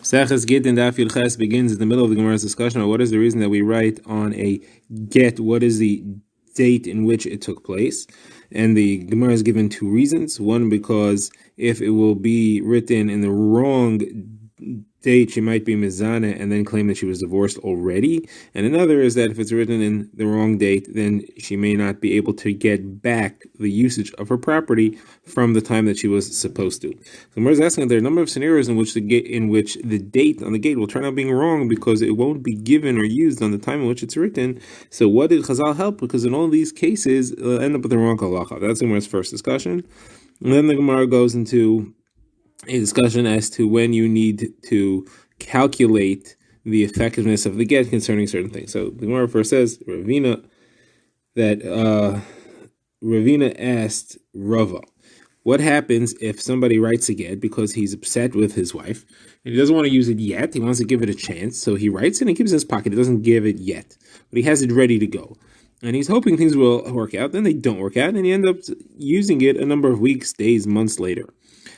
Seches Gittin Daf begins in the middle of the Gemara's discussion on what is the reason that we write on a get, what is the date in which it took place. And the Gemara is given two reasons. One, because if it will be written in the wrong date, she might be mizana and then claim that she was divorced already. And another is that if it's written in the wrong date, then she may not be able to get back the usage of her property from the time that she was supposed to. So Gemara is asking, there are a number of scenarios in which the date on the gate will turn out being wrong because it won't be given or used on the time in which it's written. So what did Chazal help? Because in all these cases, it'll end up with the wrong halacha. That's the Gemara's first discussion. And then the Gemara goes into a discussion as to when you need to calculate the effectiveness of the get concerning certain things. So the Gemara first says, Ravina asked Rava, what happens if somebody writes a get because he's upset with his wife and he doesn't want to use it yet, he wants to give it a chance, so he writes it and he keeps it in his pocket, he doesn't give it yet, but he has it ready to go. And he's hoping things will work out, then they don't work out, and he ends up using it a number of weeks, days, months later.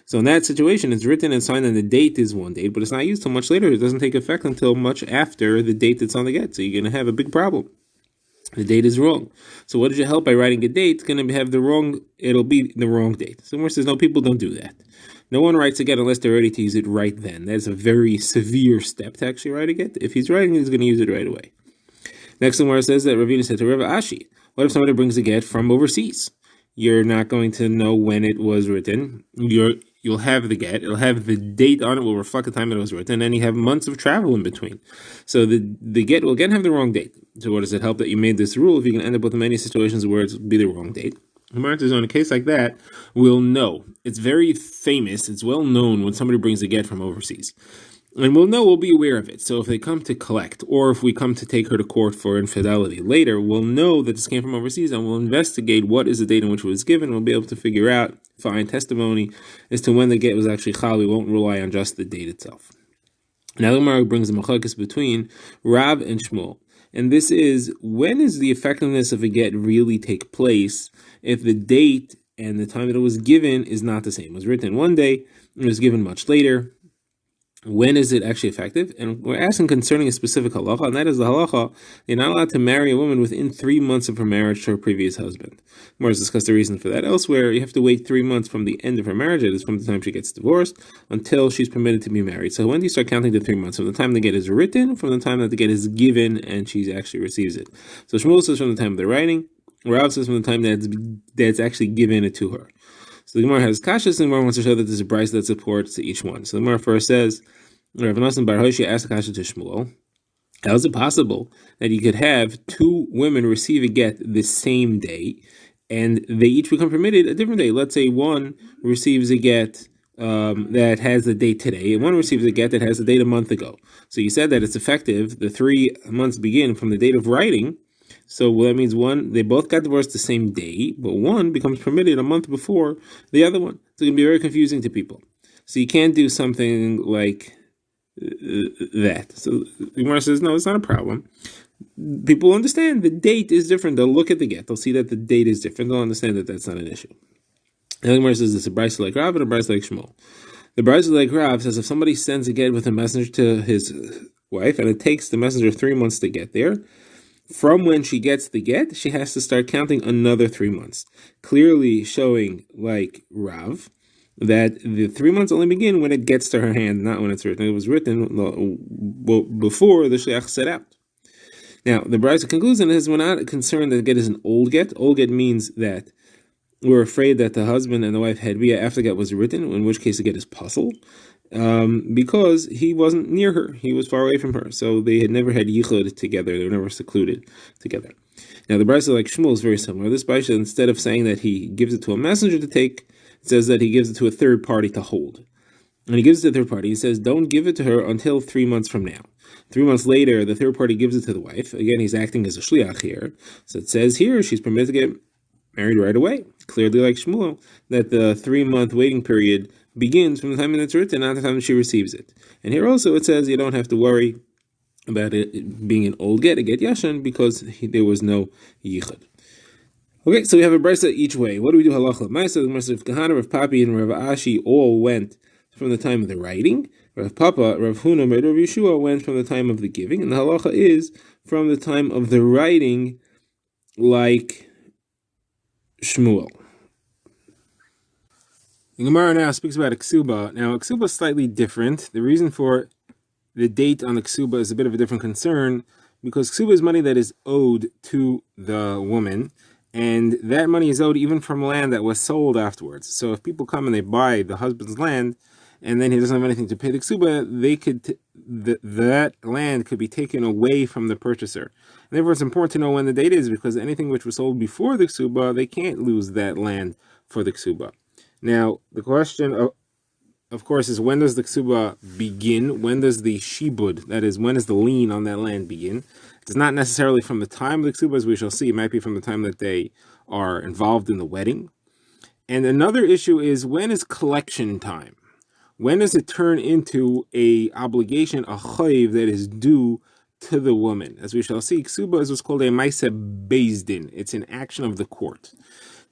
So in that situation, it's written and signed and the date is one date, but it's not used till much later. It doesn't take effect until much after the date that's on the get. So you're going to have a big problem. The date is wrong. So what did you help by writing a date? It's going to have it'll be the wrong date. Someone says, no, people don't do that. No one writes a get unless they're ready to use it right then. That's a very severe step to actually write a get. If he's writing it, he's going to use it right away. Next one where it says that Ravina said to Rav Ashi, what if somebody brings a get from overseas? You're not going to know when it was written. You'll have the get. It'll have the date on it. Will reflect the time that it was written. And then you have months of travel in between. So the get will again have the wrong date. So what does it help that you made this rule if you can end up with many situations where it'll be the wrong date? Martha's on a case like that, we'll know. It's very famous. It's well known when somebody brings a get from overseas. And we'll be aware of it. So if they come to collect, or if we come to take her to court for infidelity later, we'll know that this came from overseas and we'll investigate what is the date in which it was given. We'll be able to figure out, find testimony as to when the get was actually chal. We won't rely on just the date itself. Now the Gemara brings a machlokes between Rav and Shmuel. And this is, when is the effectiveness of a get really take place if the date and the time that it was given is not the same? It was written one day, it was given much later. When is it actually effective? And we're asking concerning a specific halacha, and that is the halacha, you're not allowed to marry a woman within 3 months of her marriage to her previous husband. More has discussed the reason for that elsewhere. You have to wait 3 months from the end of her marriage, that is from the time she gets divorced, until she's permitted to be married. So when do you start counting the 3 months? From the time the get is written, from the time that the get is given, and she actually receives it. So Shmuel says from the time of the writing, Rav says from the time that's actually given it to her. So the Gemara has kashas, and the Gemara wants to show that there's a brayso that supports each one. So the Gemara first says, Rav Nosson bar Hoshea asked the kasha to Shmuel, how is it possible that you could have 2 women receive a get the same day, and they each become permitted a different day? Let's say one receives a get that has the date today, and one receives a get that has the date a month ago. So you said that it's effective, the 3 months begin from the date of writing. So that means they both got divorced the same day, but one becomes permitted a month before the other one. So it can be very confusing to people. So you can't do something like that. So the Gemara says, no, it's not a problem. People understand the date is different. They'll look at the get. They'll see that the date is different. They'll understand that that's not an issue. And the Gemara says it's a brayso like Rav and a brayso like Shmuel. The brayso like Rav says if somebody sends a get with a messenger to his wife and it takes the messenger 3 months to get there, from when she gets the get, she has to start counting another 3 months. Clearly showing, like Rav, that the 3 months only begin when it gets to her hand, not when it's written. It was written before the shliach set out. Now, the brayso conclusion is we're not concerned that the get is an old get. Old get means that we're afraid that the husband and the wife had via after the get was written, in which case the get is puzzle. Because he wasn't near her, he was far away from her, so they had never had yichud together, they were never secluded together. Now the brayso like Shmuel is very similar. This brayso, instead of saying that he gives it to a messenger to take, it says that he gives it to a third party to hold. And he gives it to the third party, he says don't give it to her until 3 months from now. 3 months later, the third party gives it to the wife. Again, he's acting as a shliach here. So it says here she's permitted to get married right away. Clearly like Shmuel, that the 3 month waiting period begins from the time that it's written, not the time that she receives it. And here also it says you don't have to worry about it being an old get, a get yashan, because there was no yichud. Okay, so we have a brayso each way. What do we do halacha? Ma'aseh, the Rav Kahana, Rav Papi, and Rav Ashi all went from the time of the writing, Rav Papa, Rav Huna, and Rav Yeshua went from the time of the giving, and the halacha is from the time of the writing, like Shmuel. The Gemara now speaks about a ksuba. Now, a ksuba is slightly different. The reason for the date on the ksuba is a bit of a different concern, because ksuba is money that is owed to the woman, and that money is owed even from land that was sold afterwards. So if people come and they buy the husband's land, and then he doesn't have anything to pay the ksuba, that land could be taken away from the purchaser. And therefore, it's important to know when the date is, because anything which was sold before the ksuba, they can't lose that land for the ksuba. Now, the question, of course, is when does the ksuba begin? When does the shibud, that is, when does the lien on that land begin? It's not necessarily from the time of the ksuba, as we shall see. It might be from the time that they are involved in the wedding. And another issue is, when is collection time? When does it turn into a obligation, a chayiv, that is due to the woman? As we shall see, ksuba is what's called a maaseh beis din. It's an action of the court.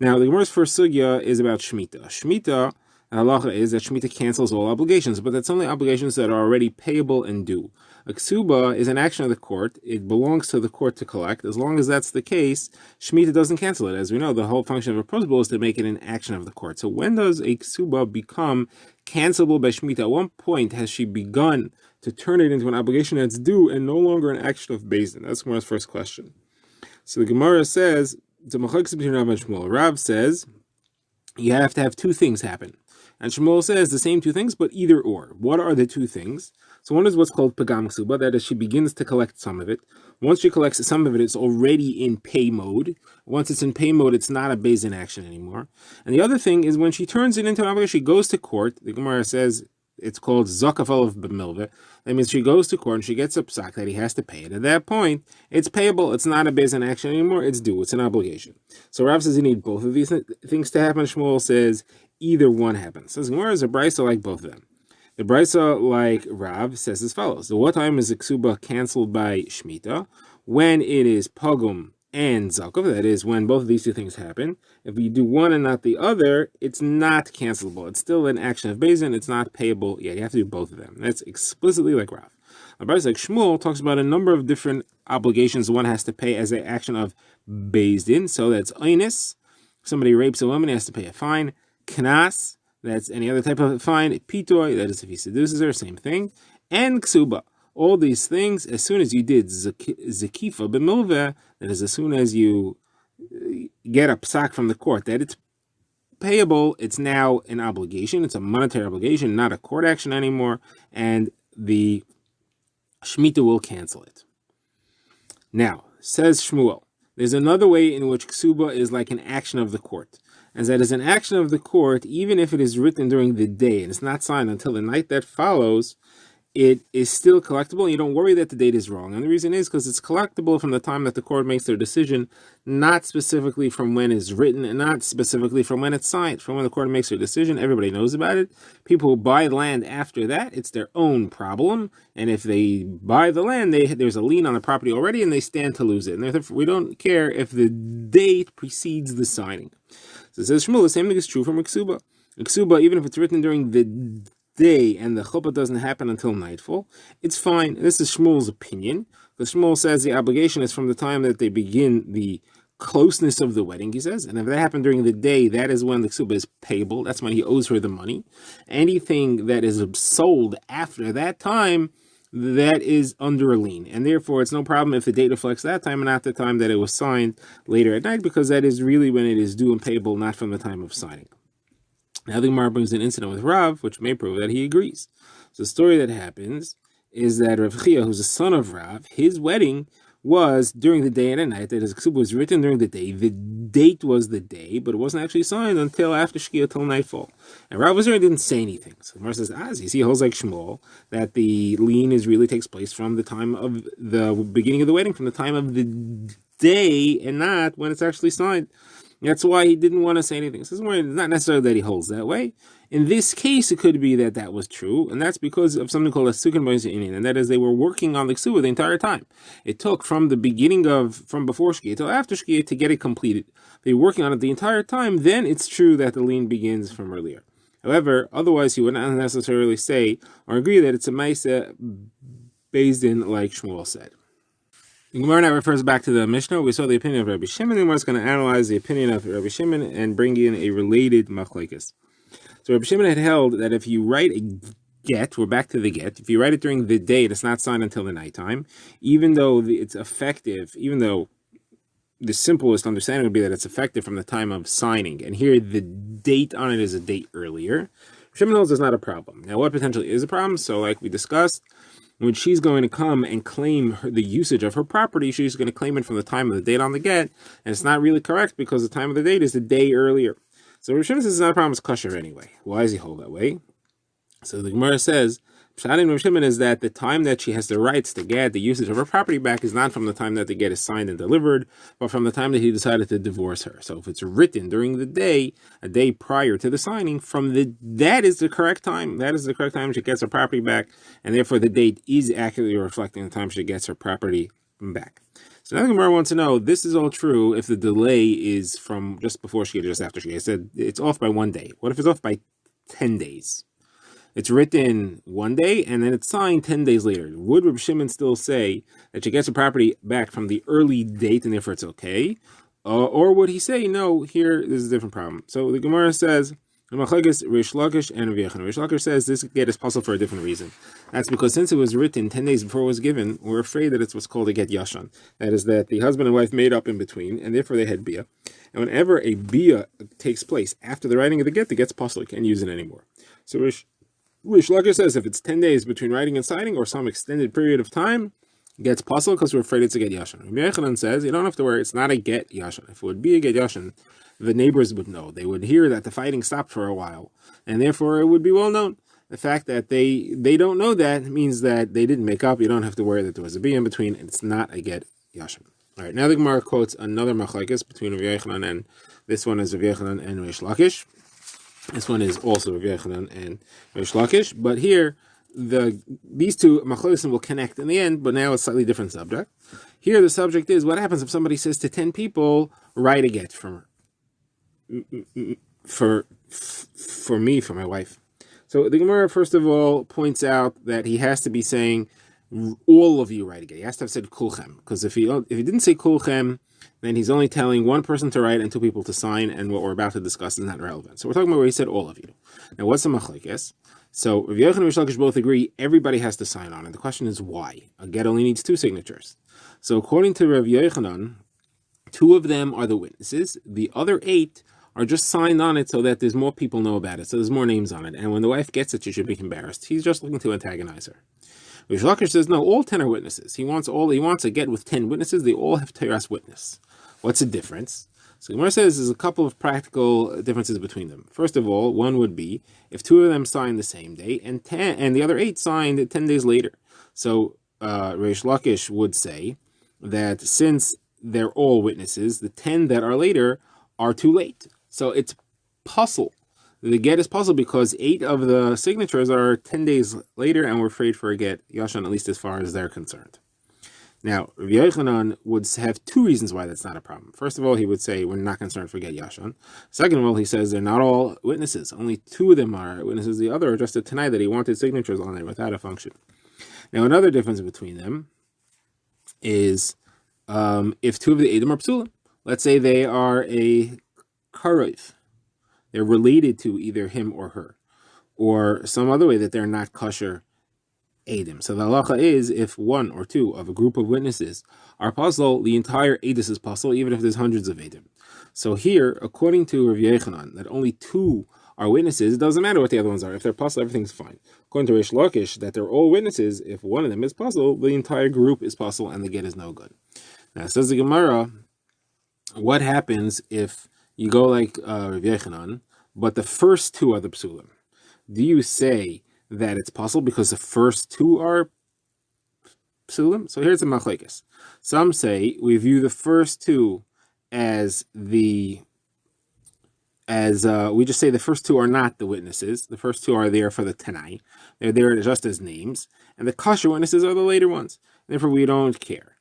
Now, the Gemara's first sugya is about Shemitah. Shemitah, halacha is that Shemitah cancels all obligations, but that's only obligations that are already payable and due. A ksuba is an action of the court. It belongs to the court to collect. As long as that's the case, Shemitah doesn't cancel it. As we know, the whole function of a principle is to make it an action of the court. So when does a ksuba become cancelable by Shemitah? At one point has she begun to turn it into an obligation that's due and no longer an action of beis din? That's Gemara's first question. So the Gemara says, Rav says you have to have two things happen, and Shmuel says the same two things, but either or. What are the two things? So one is what's called pagam ksuba, that is, she begins to collect some of it. Once she collects some of it, it's already in pay mode. Once it's in pay mode, it's not a beis din action anymore. And the other thing is when she turns it into an obligation, she goes to court. The Gemara says it's called zakafal of b'milveh. That means she goes to court and she gets a psak that he has to pay it. At that point, it's payable. It's not a beis din action anymore. It's due. It's an obligation. So Rav says you need both of these things to happen. Shmuel says either one happens. Says Gemara is a brisa like both of them. The brisa like Rav says as follows. So what time is the ksuba canceled by Shemitah? When it is pagum and zakov, that is, when both of these two things happen. If you do one and not the other, it's not cancelable. It's still an action of beis din. It's not payable. Yeah, you have to do both of them. That's explicitly like Rav. A brisa like Shmuel talks about a number of different obligations one has to pay as an action of beis din. So that's oinus. Somebody rapes a woman, he has to pay a fine. Knas, that's any other type of fine. Pitoy, that is if he seduces her, same thing. And ksuba. All these things, as soon as you did zakifa b'milveh, that is, as soon as you get a psak from the court that it's payable, it's now an obligation. It's a monetary obligation, not a court action anymore, and the Shemitah will cancel it. Now, says Shmuel, there's another way in which ksuba is like an action of the court. As that is an action of the court, even if it is written during the day and it's not signed until the night that follows, it is still collectible. You don't worry that the date is wrong. And the reason is because it's collectible from the time that the court makes their decision, not specifically from when it's written and not specifically from when it's signed. From when the court makes their decision, everybody knows about it. People who buy land after that, it's their own problem. And if they buy the land, there's a lien on the property already and they stand to lose it. And therefore, we don't care if the date precedes the signing. So it says Shmuel, the same thing is true for Ksuba. Ksuba, even if it's written during the day and the chuppah doesn't happen until nightfall, it's fine. This is Shmuel's opinion, because Shmuel says the obligation is from the time that they begin the closeness of the wedding, he says, and if that happened during the day, that is when the ksuba is payable. That's when he owes her the money. Anything that is sold after that time, that is under a lien, and therefore it's no problem if the date reflects that time and not the time that it was signed later at night, because that is really when it is due and payable, not from the time of signing. Now the Gemara brings an incident with Rav, which may prove that he agrees. So the story that happens is that Rav Chia, who's a son of Rav, his wedding was during the day and at night. That his ksuba was written during the day. The date was the day, but it wasn't actually signed until after Shkia, till nightfall. And Rav was there and didn't say anything. So the Gemara says, you see, he holds like Shmuel, that the lien really takes place from the time of the beginning of the wedding, from the time of the day, and not when it's actually signed. That's why he didn't want to say anything. So it's not necessarily that he holds that way. In this case, it could be that that was true, and that's because of something called a sukkah b'yisrael, and that is they were working on the ksuba the entire time. It took from before Shkia till after Shkia to get it completed. They were working on it the entire time. Then it's true that the lien begins from earlier. However, otherwise he would not necessarily say or agree that it's a Maisa based in like Shmuel said. The Gemara now refers back to the Mishnah. We saw the opinion of Rabbi Shimon, and we're going to analyze the opinion of Rabbi Shimon and bring in a related machlekes. So Rabbi Shimon had held that if you write a get, we're back to the get, if you write it during the day, it's not signed until the nighttime, even though it's effective, even though the simplest understanding would be that it's effective from the time of signing. And here the date on it is a date earlier. Shimon holds is not a problem. Now what potentially is a problem? So like we discussed, when she's going to come and claim the usage of her property, she's going to claim it from the time of the date on the get, and it's not really correct because the time of the date is the day earlier. So Rosh Hashanah says it's not a problem, it's kosher anyway. Why does he hold that way? So the Gemara says, Pshat in Rosh Hashanah is that the time that she has the rights to get the usage of her property back is not from the time that the get is signed and delivered, but from the time that he decided to divorce her. So if it's written during the day, a day prior to the signing, that is the correct time. That is the correct time she gets her property back, and therefore the date is accurately reflecting the time she gets her property back. So now the Gemara wants to know, this is all true if the delay is from just before she gets, just after she gets. It said it's off by 1 day. What if it's off by 10 days? It's written 1 day and then it's signed 10 days later. Would Reb Shimon still say that she gets her property back from the early date and therefore it's okay? Or would he say, no, here, this is a different problem? So the Gemara says, Rish Lakish and Rav Yochanan. Rish Lakish says this get is possible for a different reason. That's because since it was written 10 days before it was given, we're afraid that it's what's called a get yashan. That is that the husband and wife made up in between, and therefore they had bia. And whenever a bia takes place after the writing of the get's possible. You can't use it anymore. So Rish Lakish says if it's 10 days between writing and signing or some extended period of time, gets possible because we're afraid it's a get yashan. Rav Yochanan says you don't have to worry, it's not a get yashan. If it would be a get yashan, the neighbors would know. They would hear that the fighting stopped for a while, and therefore it would be well known. The fact that they don't know that means that they didn't make up. You don't have to worry that there was a bia in between. It's not a get yashan. All right, now the Gemara quotes another machlekes between Rav Yochanan and this one is Rav Yochanan and Rish Lakish. This one is also Rav Yochanan and Rish Lakish, but here these two machlokes will connect in the end, but now it's a slightly different subject. Here the subject is what happens if somebody says to 10 people, write a get for me, for my wife. So the Gemara first of all points out that he has to be saying all of you write a get. He has to have said kulchem, because if he didn't say kulchem, then he's only telling one person to write and 2 people to sign, and what we're about to discuss is not relevant. So we're talking about where he said all of you. Now what's the machlekes? So Rav Yochanan and Rish Lakish both agree everybody has to sign on it. The question is why? A get only needs 2 signatures. So according to Rav Yochanan, 2 of them are the witnesses. The other 8 are just signed on it so that there's more people know about it. So there's more names on it. And when the wife gets it, she should be embarrassed. He's just looking to antagonize her. Rish Lakish says, no, all 10 are witnesses. He wants a get with 10 witnesses. They all have teras witness. What's the difference? So Gemara says there's a couple of practical differences between them. First of all, one would be if 2 of them signed the same day and the other 8 signed 10 days later. So Rish Lakish would say that since they're all witnesses, the 10 that are later are too late. So it's puzzle. The get is puzzle because 8 of the signatures are 10 days later, and we're afraid for a get yashan, at least as far as they're concerned. Now, Rav Yochanan would have 2 reasons why that's not a problem. First of all, he would say we're not concerned for get yashan. Second of all, he says they're not all witnesses. Only 2 of them are witnesses. The other are just a tanai that he wanted signatures on it without a function. Now, another difference between them is if 2 of the Edom are psulim. Let's say they are a karev. They're related to either him or her, or some other way that they're not kosher Edom. So the halacha is if 1 or 2 of a group of witnesses are puzzle, the entire edus is puzzle, even if there's hundreds of Edom. So here, according to Rav Yochanan, that only 2 are witnesses, it doesn't matter what the other ones are. If they're puzzle, everything's fine. According to Rish Lakish, that they're all witnesses, if 1 of them is puzzle, the entire group is puzzle and the get is no good. Now, says the Gemara, what happens if you go like Rav Yochanan, but the first 2 are the psulim? Do you say that it's possible because the first 2 are psulim? So here's the machlekes. Some say we view the first 2 as we just say the first 2 are not the witnesses. The first 2 are there for the tanai. They're there just as names, and the kosher witnesses are the later ones. Therefore, we don't care.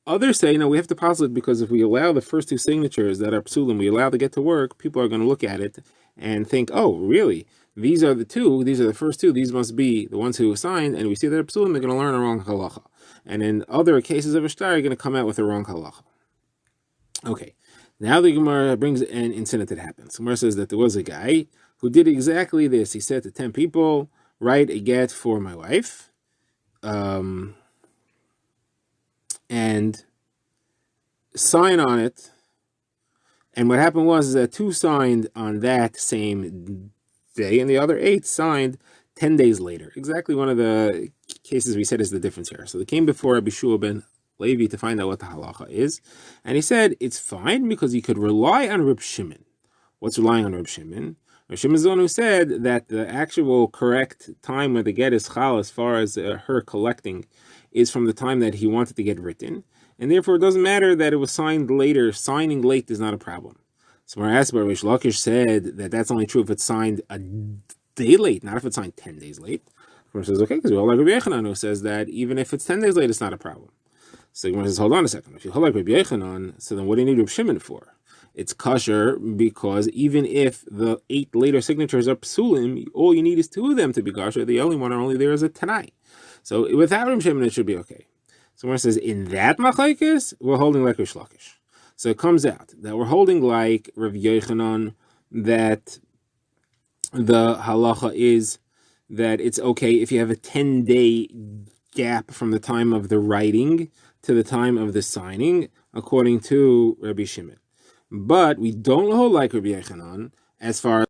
Others say, no, we have to puzzle it because if we allow the first 2 signatures that are psulim, we allow to get to work, people are going to look at it and think, oh, really? these are the first two, these must be the ones who signed, and we see that they're psulim, they're going to learn a wrong halacha. And in other cases of a shtar, you're going to come out with a wrong halacha. Okay, now the Gemara brings an incident that happens. Gemara says that there was a guy who did exactly this. He said to 10 people, write a get for my wife, and sign on it. And what happened was that 2 signed on that same day, and the other 8 signed 10 days later. Exactly one of the cases we said is the difference here. So they came before Rabbi Shua ben Levi to find out what the halacha is, and he said it's fine because you could rely on Reb Shimon. What's relying on Reb Shimon? Reb Shimon is the one who said that the actual correct time when the get is chal, as far as her collecting, is from the time that he wanted to get written. And therefore, it doesn't matter that it was signed later. Signing late is not a problem. So when I asked about Rish Lakish said that that's only true if it's signed a day late, not if it's signed 10 days late. Gemara says, okay, because we all like Rabbi Yechanan who says that even if it's 10 days late, it's not a problem. So Gemara says, hold on a second. If you hold like Rabbi Yechanan, so then what do you need Reb Shimon for? It's kosher because even if the 8 later signatures are psulim, all you need is 2 of them to be kosher. The only one only there is a Tanai. So without Reb Shimon, it should be okay. So when it says in that machlekes, we're holding like Rish Lakish. So it comes out that we're holding like Rav Yochanan that the halacha is that it's okay if you have a 10-day gap from the time of the writing to the time of the signing, according to Rabbi Shimon. But we don't hold like Rabbi Yochanan as far